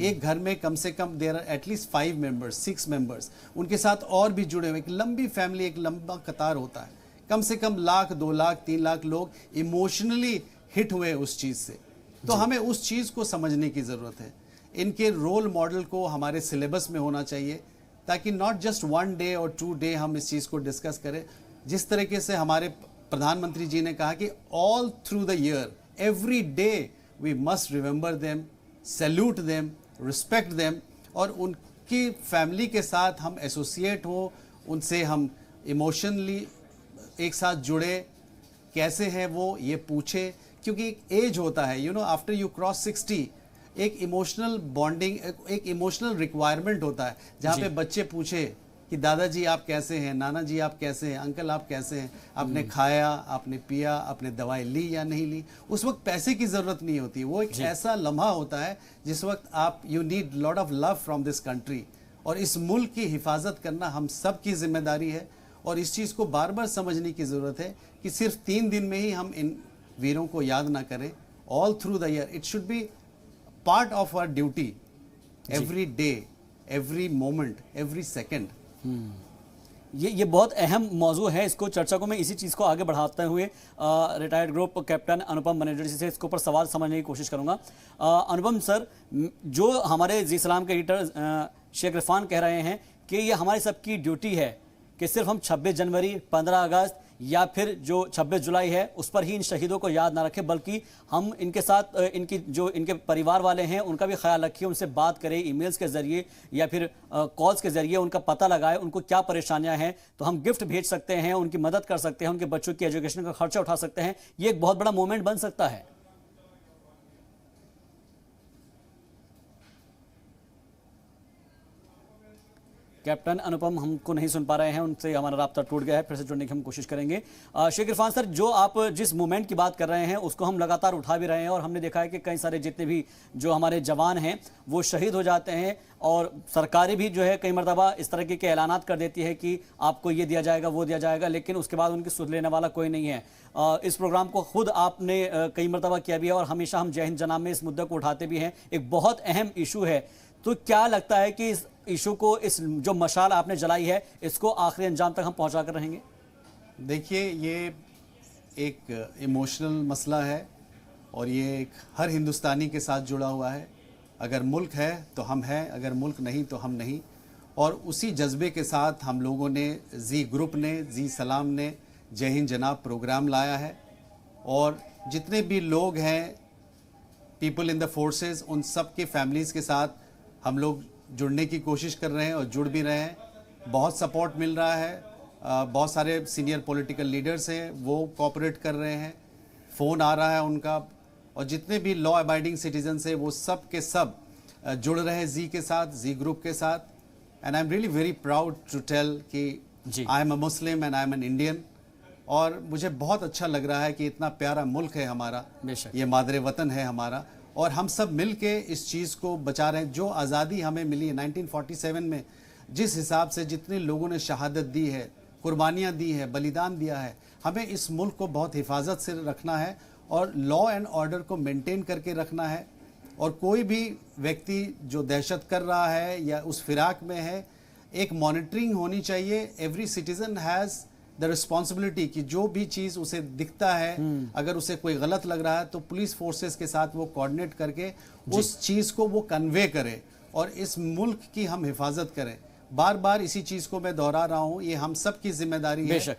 एक घर में कम से कम there are at least 5 members, 6 members, उनके साथ और भी जुड़े हुए। एक लंबी फैमिली, एक लंबा कतार होता है। कम से कम लाख, 2 लाख, 3 लाख लोग इमोशनली हिट हुए उस चीज़ से। तो हमें उस चीज़ को समझने की ज़रूरत है। इनके रोल मॉडल को हमारे सिलेबस में होना चाहिए, ताकि नॉट जस्ट 1 डे और 2 डे हम इस चीज़ को डिस्कस करें। जिस तरीके से हमारे प्रधानमंत्री जी ने कहा कि all through the year, every day we must remember them, salute them, respect them, और उनकी फैमिली के साथ हम एसोसिएट हो, उनसे हम इमोशनली एक साथ जुड़े, कैसे हैं वो ये पूछे, क्योंकि एक एज होता है, you know, after you cross 60 एक इमोशनल बॉन्डिंग, एक इमोशनल रिक्वायरमेंट होता है, जहाँ पे बच्चे पूछे कि दादाजी आप कैसे हैं, नाना जी आप कैसे हैं, अंकल आप कैसे हैं, आपने खाया, आपने पिया, आपने दवाई ली या नहीं ली। उस वक्त पैसे की ज़रूरत नहीं होती, वो एक ऐसा लम्हा होता है जिस वक्त आप you need lot of love from this country. और इस मुल्क की हिफाजत करना हम सब की जिम्मेदारी है, और इस चीज़ को बार बार समझने की ज़रूरत है कि सिर्फ 3 दिन में ही हम इन वीरों को याद ना करें। All through the year it should be part of our duty, every day, every moment, every second. ये बहुत अहम मौजू है। इसको चर्चा को मैं इसी चीज़ को आगे बढ़ाते हुए रिटायर्ड ग्रुप कैप्टन अनुपम बनर्जी से इसके ऊपर सवाल समझने की कोशिश करूंगा। अनुपम सर, जो हमारे जी सलाम के एडिटर शेख इरफान कह रहे हैं कि ये हमारी सबकी ड्यूटी है कि सिर्फ हम 26 जनवरी, 15 अगस्त या फिर जो 26 जुलाई है उस पर ही इन शहीदों को याद ना रखें, बल्कि हम इनके साथ इनके परिवार वाले हैं उनका भी ख्याल रखें, उनसे बात करें ईमेल्स के जरिए या फिर कॉल्स के जरिए, उनका पता लगाएं, उनको क्या परेशानियां हैं तो हम गिफ्ट भेज सकते हैं, उनकी मदद कर सकते हैं, उनके बच्चों की एजुकेशन का खर्चा उठा सकते हैं। ये एक बहुत बड़ा मोमेंट बन सकता है। कैप्टन अनुपम हमको नहीं सुन पा रहे हैं, उनसे हमारा राब्ता टूट गया है, फिर से जुड़ने की हम कोशिश करेंगे। शेख इरफान सर, जो आप जिस मूवमेंट की बात कर रहे हैं उसको हम लगातार उठा भी रहे हैं, और हमने देखा है कि कई सारे जितने भी जो हमारे जवान हैं वो शहीद हो जाते हैं, और सरकारें भी जो है कई मरतबा इस तरह के ऐलानात कर देती है कि आपको ये दिया जाएगा, वो दिया जाएगा, लेकिन उसके बाद उनकी सुध लेने वाला कोई नहीं है। इस प्रोग्राम को खुद आपने कई मरतबा किया भी है, और हमेशा हम जय हिंद जनाब में इस मुद्दे को उठाते भी हैं। एक बहुत अहम इशू है, तो क्या लगता है कि इस इशू को, इस जो मशाल आपने जलाई है, इसको आखिरी अंजाम तक हम पहुंचा कर रहेंगे? देखिए, ये एक इमोशनल मसला है, और ये एक हर हिंदुस्तानी के साथ जुड़ा हुआ है। अगर मुल्क है तो हम हैं, अगर मुल्क नहीं तो हम नहीं। और उसी जज्बे के साथ हम लोगों ने, जी ग्रुप ने, जी सलाम ने जय हिंद जनाब प्रोग्राम लाया है, और जितने भी लोग हैं पीपल इन द फोर्सेस, उन सब के फैमिलीज़ के साथ हम लोग जुड़ने की कोशिश कर रहे हैं और जुड़ भी रहे हैं। बहुत सपोर्ट मिल रहा है, बहुत सारे सीनियर पॉलिटिकल लीडर्स हैं वो कोऑपरेट कर रहे हैं, फ़ोन आ रहा है उनका, और जितने भी लॉ अबाइडिंग सिटीजन्स हैं वो सब के सब जुड़ रहे हैं जी के साथ, जी ग्रुप के साथ। And I am really very proud to tell कि I am a Muslim and I am an Indian, और मुझे बहुत अच्छा लग रहा है कि इतना प्यारा मुल्क है हमारा, ये मादरे वतन है हमारा, और हम सब मिल के इस चीज़ को बचा रहे हैं। जो आज़ादी हमें मिली है 1947 में, जिस हिसाब से जितने लोगों ने शहादत दी है, कुर्बानियाँ दी है, बलिदान दिया है, हमें इस मुल्क को बहुत हिफाजत से रखना है और लॉ एंड ऑर्डर को मेंटेन करके रखना है। और कोई भी व्यक्ति जो दहशत कर रहा है या उस फिराक में है, एक मॉनिटरिंग होनी चाहिए। Every citizen has the responsibility कि जो भी चीज़ उसे दिखता है, अगर उसे कोई गलत लग रहा है तो पुलिस फोर्सेस के साथ वो कोऑर्डिनेट करके उस चीज़ को वो कन्वे करे और इस मुल्क की हम हिफाजत करें। बार बार इसी चीज़ को मैं दोहरा रहा हूँ, ये हम सब की जिम्मेदारी है।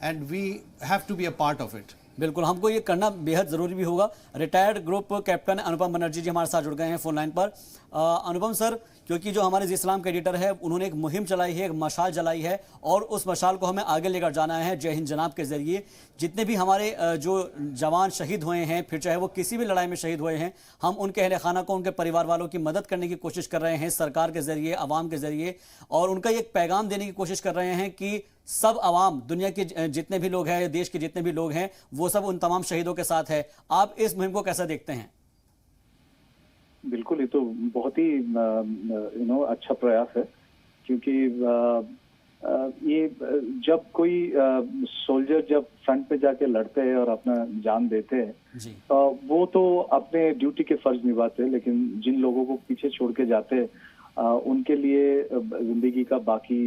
and we have to be a part of it. बिल्कुल, हमको ये करना बेहद ज़रूरी भी होगा। रिटायर्ड ग्रुप कैप्टन अनुपम बनर्जी जी हमारे साथ जुड़ गए हैं फोन लाइन पर। अनुपम सर, क्योंकि जो हमारे इस्लाम के एडिटर है उन्होंने एक मुहिम चलाई है, एक मशाल जलाई है और उस मशाल को हमें आगे लेकर जाना है जय हिंद जनाब के ज़रिए। जितने भी हमारे जो जवान शहीद हुए हैं, फिर चाहे वो किसी भी लड़ाई में शहीद हुए हैं, हम उनके अहले खाना को, उनके परिवार वालों की मदद करने की कोशिश कर रहे हैं सरकार के ज़रिए, आवाम के ज़रिए, और उनका एक पैगाम देने की कोशिश कर रहे हैं कि सब आवाम, दुनिया के जितने भी लोग हैं, देश के जितने भी लोग हैं, वो सब उन तमाम शहीदों के साथ है। आप इस मुहिम को कैसा देखते हैं? बिल्कुल, ये तो बहुत ही अच्छा प्रयास है, क्योंकि ये जब कोई सोल्जर जब फ्रंट पे जाके लड़ते हैं और अपना जान देते हैं, वो तो अपने ड्यूटी के फर्ज निभाते हैं, लेकिन जिन लोगों को पीछे छोड़ के जाते हैं उनके लिए जिंदगी का बाकी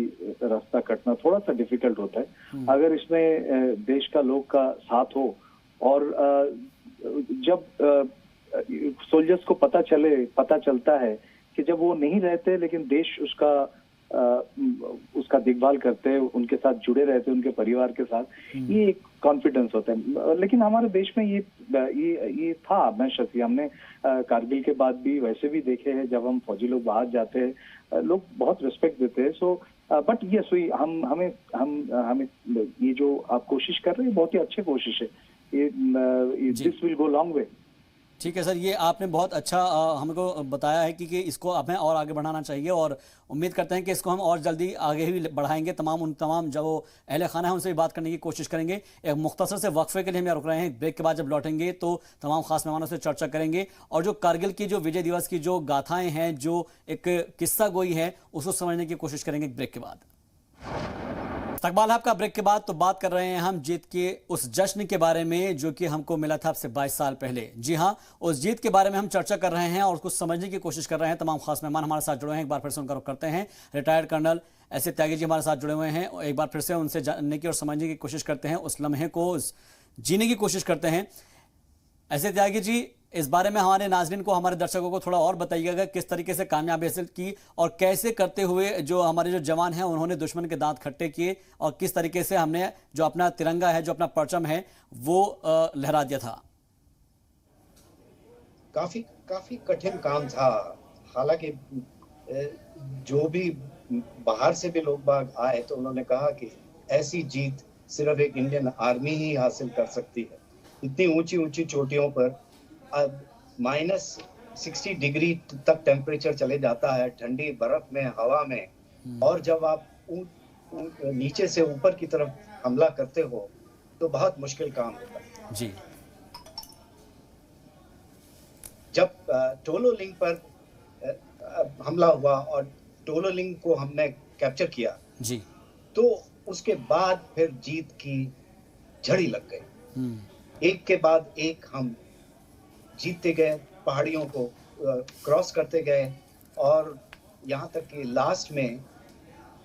रास्ता कटना थोड़ा सा डिफिकल्ट होता है। अगर इसमें देश का लोग का साथ हो और जब सोल्जर्स को पता चलता है कि जब वो नहीं रहते लेकिन देश उसका देखभाल करते हैं, उनके साथ जुड़े रहते हैं, उनके परिवार के साथ, ये एक कॉन्फिडेंस होता है। लेकिन हमारे देश में ये था हमेशा से। हमने कारगिल के बाद भी वैसे भी देखे हैं, जब हम फौजी लोग बाहर जाते हैं लोग बहुत रिस्पेक्ट देते हैं। सो बट यस, हमें ये जो आप कोशिश कर रहे हैं बहुत ही अच्छी कोशिश है। This will go long way. ठीक है सर, ये आपने बहुत अच्छा हमको बताया है कि इसको हमें और आगे बढ़ाना चाहिए और उम्मीद करते हैं कि इसको हम और जल्दी आगे भी बढ़ाएंगे। तमाम जो अहले खाना है उनसे भी बात करने की कोशिश करेंगे। एक मुख्तसर से वक्फे के लिए हम यहाँ रुक रहे हैं। ब्रेक के बाद जब लौटेंगे तो तमाम खास मेहमानों से चर्चा करेंगे और जो कारगिल की जो विजय दिवस की जो गाथाएं हैं, जो एक किस्सा गोई है, उसको समझने की कोशिश करेंगे ब्रेक के बाद। इस्तकबाल आपका ब्रेक के बाद। तो बात कर रहे हैं हम जीत के उस जश्न के बारे में जो कि हमको मिला था आपसे 22 साल पहले। जी हाँ, उस जीत के बारे में हम चर्चा कर रहे हैं और उसको समझने की कोशिश कर रहे हैं। तमाम खास मेहमान हमारे साथ जुड़े हैं, एक बार फिर से उनका रुख करते हैं। रिटायर्ड कर्नल ऐसे त्यागी जी हमारे साथ जुड़े हुए हैं, एक बार फिर से उनसे जानने की और समझने की कोशिश करते हैं, उस लम्हे को जीने की कोशिश करते हैं। ऐसे त्यागी जी, इस बारे में हमारे नाजरीन को, हमारे दर्शकों को थोड़ा और बताइएगा किस तरीके से कामयाबी हासिल की और कैसे करते हुए जो हमारे जो जवान हैं उन्होंने दुश्मन के दांत खट्टे किए और किस तरीके से हमने जो अपना तिरंगा है, जो अपना परचम है, वो लहरा दिया था। काफी कठिन काम था। हालांकि जो भी बाहर से भी लोग बाग आए तो उन्होंने कहा कि ऐसी जीत सिर्फ एक इंडियन आर्मी ही हासिल कर सकती है। इतनी ऊंची चोटियों पर -60 डिग्री तक टेम्परेचर चले जाता है, ठंडी बर्फ में, हवा में, और जब आप नीचे से ऊपर की तरफ हमला करते हो तो बहुत मुश्किल काम होता है जी। जब टोलोलिंग पर हमला हुआ और टोलोलिंग को हमने कैप्चर किया जी, तो उसके बाद फिर जीत की झड़ी लग गई। एक के बाद एक हम जीतते गए, पहाड़ियों को क्रॉस करते गए और यहाँ तक कि लास्ट में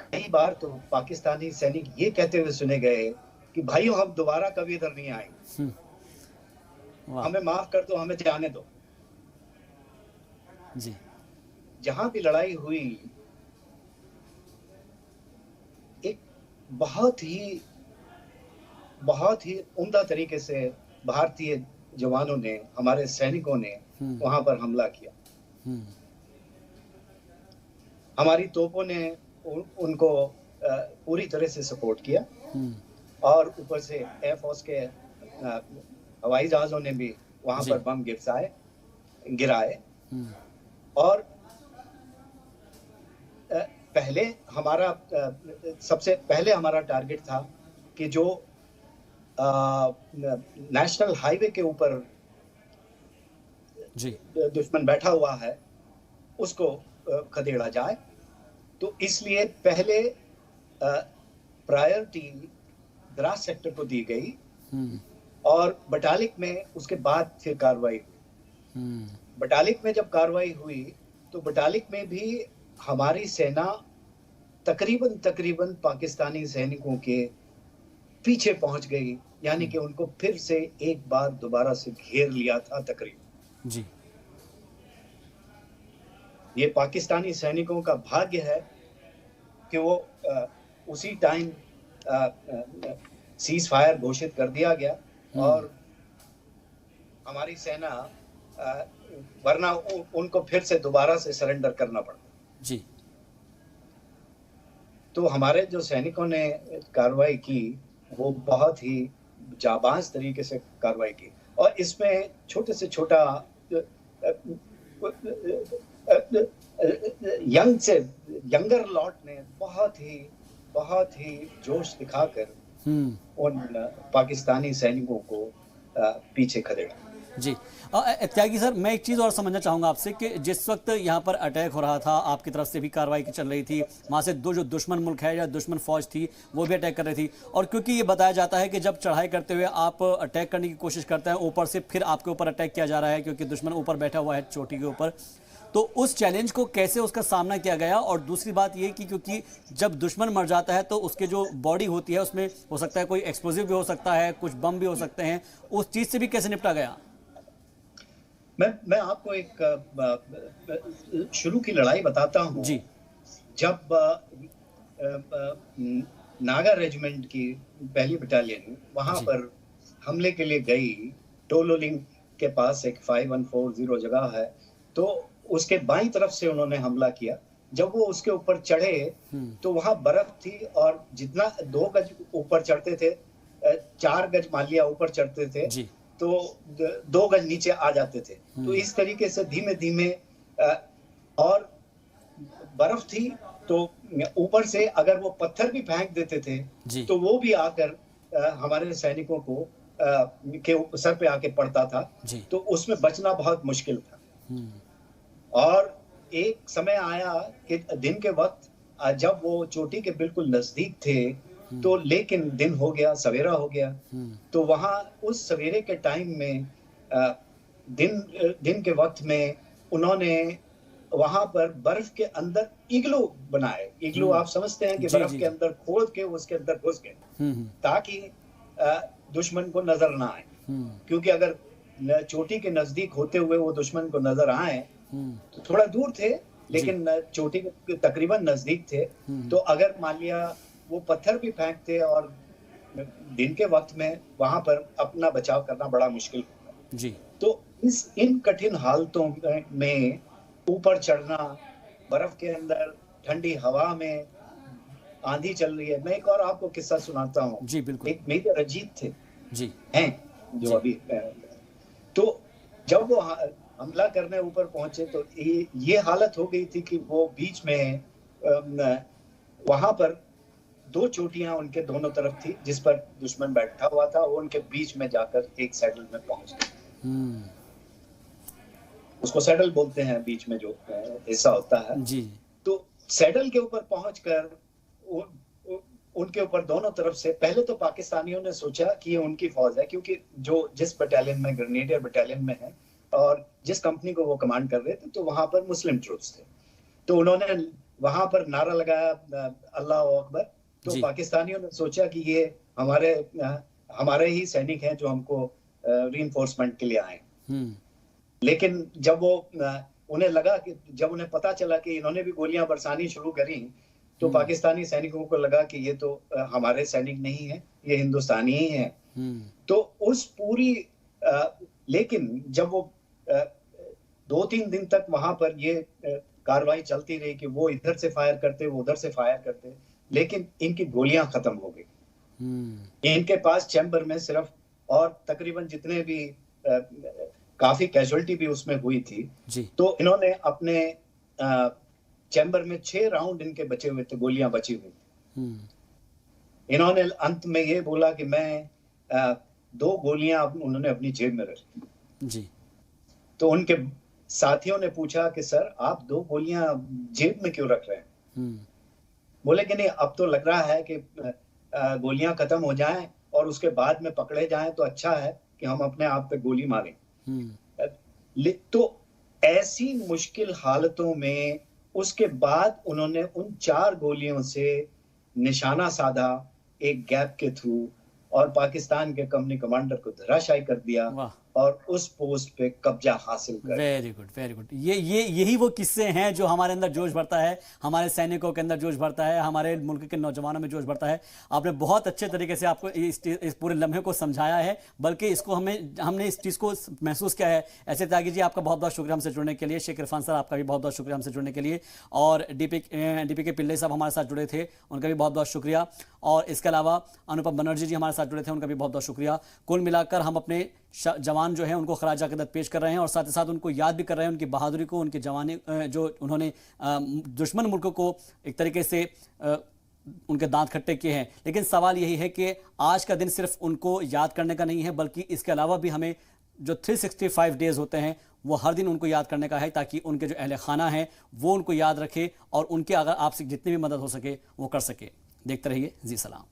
कई बार तो पाकिस्तानी सैनिक ये कहते हुए सुने गए कि भाइयों हम दोबारा कभी इधर नहीं आएंगे, हमें माफ कर दो, हमें जाने दो जी। जहां भी लड़ाई हुई एक बहुत ही उम्दा तरीके से भारतीय जवानों ने, हमारे सैनिकों ने वहां पर हमला किया। हमारी तोपों ने उनको पूरी तरह से सपोर्ट किया और ऊपर से एयरफोर्स के हवाई जहाजों ने भी वहां पर बम गिराए और सबसे पहले हमारा टारगेट था कि जो नेशनल हाईवे के ऊपर दुश्मन बैठा हुआ है उसको खदेड़ा जाए। तो इसलिए पहले प्रायोरिटी द्रास सेक्टर को दी गई और बटालिक में उसके बाद फिर कार्रवाई हुई। बटालिक में जब कार्रवाई हुई तो बटालिक में भी हमारी सेना तकरीबन पाकिस्तानी सैनिकों के पीछे पहुंच गई, यानी कि उनको फिर से एक बार दोबारा से घेर लिया था तकरीबन जी। ये पाकिस्तानी सैनिकों का भाग्य है कि वो उसी टाइम सीज फायर घोषित कर दिया गया और हमारी सेना वरना उनको फिर से दोबारा से सरेंडर करना पड़ा जी। तो हमारे जो सैनिकों ने कार्रवाई की वो बहुत ही जाबाज तरीके से कार्रवाई की और इसमें छोटे से छोटा यंगर लॉट ने बहुत ही जोश दिखाकर उन पाकिस्तानी सैनिकों को पीछे खदेड़ा। जी त्यागी सर, मैं एक चीज़ और समझना चाहूँगा आपसे कि जिस वक्त यहाँ पर अटैक हो रहा था, आपकी तरफ से भी कार्रवाई की चल रही थी, वहाँ से जो दुश्मन मुल्क है या दुश्मन फौज थी वो भी अटैक कर रही थी, और क्योंकि ये बताया जाता है कि जब चढ़ाई करते हुए आप अटैक करने की कोशिश करते हैं, ऊपर से फिर आपके ऊपर अटैक किया जा रहा है क्योंकि दुश्मन ऊपर बैठा हुआ है चोटी के ऊपर, तो उस चैलेंज को कैसे उसका सामना किया गया? और दूसरी बात ये कि क्योंकि जब दुश्मन मर जाता है तो उसके जो बॉडी होती है उसमें हो सकता है कोई एक्सप्लोजिव भी हो सकता है, कुछ बम भी हो सकते हैं, उस चीज़ से भी कैसे निपटा गया? मैं आपको एक शुरू की लड़ाई बताता हूँ जी। जब नागा रेजिमेंट की पहली बटालियन वहां पर हमले के लिए गई, टोलोलिंग के पास एक 5140 जगह है, तो उसके बाईं तरफ से उन्होंने हमला किया। जब वो उसके ऊपर चढ़े तो वहां बर्फ थी और जितना 2 गज ऊपर चढ़ते थे, 4 गज मान लिया ऊपर चढ़ते थे जी, तो 2 गज नीचे आ जाते थे। तो इस तरीके से धीमे धीमे और बर्फ थी तो ऊपर से अगर वो पत्थर भी फेंक देते थे तो वो भी आकर हमारे सैनिकों को के सर पे आके पड़ता था, तो उसमें बचना बहुत मुश्किल था। और एक समय आया कि दिन के वक्त जब वो चोटी के बिल्कुल नजदीक थे तो लेकिन दिन हो गया, सवेरा हो गया, तो वहां उस सवेरे के टाइम में दिन के वक्त में उन्होंने वहां पर बर्फ के अंदर इग्लू बनाए। इग्लू आप समझते हैं कि बर्फ के अंदर खोद के उसके अंदर घुस गए ताकि दुश्मन को नजर ना आए, क्योंकि अगर चोटी के नजदीक होते हुए वो दुश्मन को नजर आए तो थोड़ा दूर थे लेकिन चोटी के तकरीबन नजदीक थे, तो अगर मान लिया वो पत्थर भी फेंकते और दिन के वक्त में वहां पर अपना बचाव करना बड़ा मुश्किल होता जी। तो इन कठिन हालतों में ऊपर चढ़ना, बर्फ के अंदर ठंडी हवा में, आंधी चल रही है। मैं एक और आपको किस्सा सुनाता हूँ जी। बिल्कुल। एक मेजर अजीत थे जी, हैं जो जी। अभी तो जब वो हमला करने ऊपर पहुंचे तो ये हालत हो गई थी कि वो बीच में वहां पर 2 चोटियां उनके दोनों तरफ थी जिस पर दुश्मन बैठा हुआ था, वो उनके बीच में जाकर एक सैडल में पहुंच गए। उसको सैडल बोलते हैं, बीच में जो हिस्सा होता है जी। तो सैडल के ऊपर पहुंचकर उनके ऊपर दोनों तरफ से पहले तो पाकिस्तानियों ने सोचा कि ये उनकी फौज है, क्योंकि जो जिस बटालियन में ग्रेनेडियर बटालियन में है और जिस कंपनी को वो कमांड कर रहे थे तो वहां पर मुस्लिम ट्रूप्स थे, तो उन्होंने वहां पर नारा लगाया अल्लाह अकबर। तो पाकिस्तानियों ने सोचा कि ये हमारे ही सैनिक हैं जो हमको रीइंफोर्समेंट के लिए आए। लेकिन जब वो उन्हें लगा कि जब उन्हें पता चला कि इन्होंने भी गोलियां बरसानी शुरू करी तो पाकिस्तानी सैनिकों को लगा कि ये तो हमारे सैनिक नहीं है, ये हिंदुस्तानी ही है। तो उस पूरी लेकिन जब वो 2-3 दिन तक वहां पर ये कार्रवाई चलती रही कि वो इधर से फायर करते, वो उधर से फायर करते, लेकिन इनकी गोलियां खत्म हो गई। इनके पास चैम्बर में सिर्फ, और तकरीबन जितने भी काफी कैजुअलिटी भी उसमें हुई थी जी। तो इन्होंने अपने चैम्बर में 6 राउंड इनके बचे हुए थे, गोलियां बची हुई। इन्होंने अंत में ये बोला कि मैं 2 गोलियां उन्होंने अपनी जेब में रखी जी। तो उनके साथियों ने पूछा कि सर आप 2 गोलियां जेब में क्यों रख रहे हैं? बोले कि नहीं, अब तो लग रहा है कि गोलियां खत्म हो जाएं और उसके बाद में पकड़े जाएं तो अच्छा है कि हम अपने आप पे गोली मारें। तो ऐसी मुश्किल हालतों में उसके बाद उन्होंने उन 4 गोलियों से निशाना साधा एक गैप के थ्रू और पाकिस्तान के कंपनी कमांडर को धराशायी कर दिया और उस पोस्ट पे कब्जा हासिल करें। Very good, very good. यही वो किस्से हैं जो हमारे अंदर जोश भरता है, हमारे सैनिकों के अंदर जोश भरता है, हमारे मुल्क के नौजवानों में जोश भरता है। आपने बहुत अच्छे तरीके से आपको इस पूरे लम्हे को समझाया है, बल्कि इसको हमने इस चीज़ को महसूस किया है। ऐसे त्यागी जी, आपका बहुत बहुत शुक्रिया हमसे जुड़ने के लिए। शेख इरफान सर, आपका भी बहुत बहुत शुक्रिया हमसे जुड़ने के लिए। और डीपी के पिल्ले साहब हमारे साथ जुड़े थे, उनका भी बहुत बहुत शुक्रिया। और इसके अलावा अनुपम बनर्जी जी हमारे साथ जुड़े थे, उनका भी बहुत बहुत शुक्रिया। कुल मिलाकर हम अपने जवान जो हैं उनको खराज अक़ीदत पेश कर रहे हैं और साथ ही साथ उनको याद भी कर रहे हैं, उनकी बहादुरी को, उनकी जवानी, जो उन्होंने दुश्मन मुल्क को एक तरीके से उनके दांत खट्टे किए हैं। लेकिन सवाल यही है कि आज का दिन सिर्फ उनको याद करने का नहीं है, बल्कि इसके अलावा भी हमें जो 365 डेज होते हैं वो हर दिन उनको याद करने का है, ताकि उनके जो अहले खाना है वो उनको याद रखे और उनके अगर आपसे जितनी भी मदद हो सके वो कर सके। देखते रहिए जी सलाम।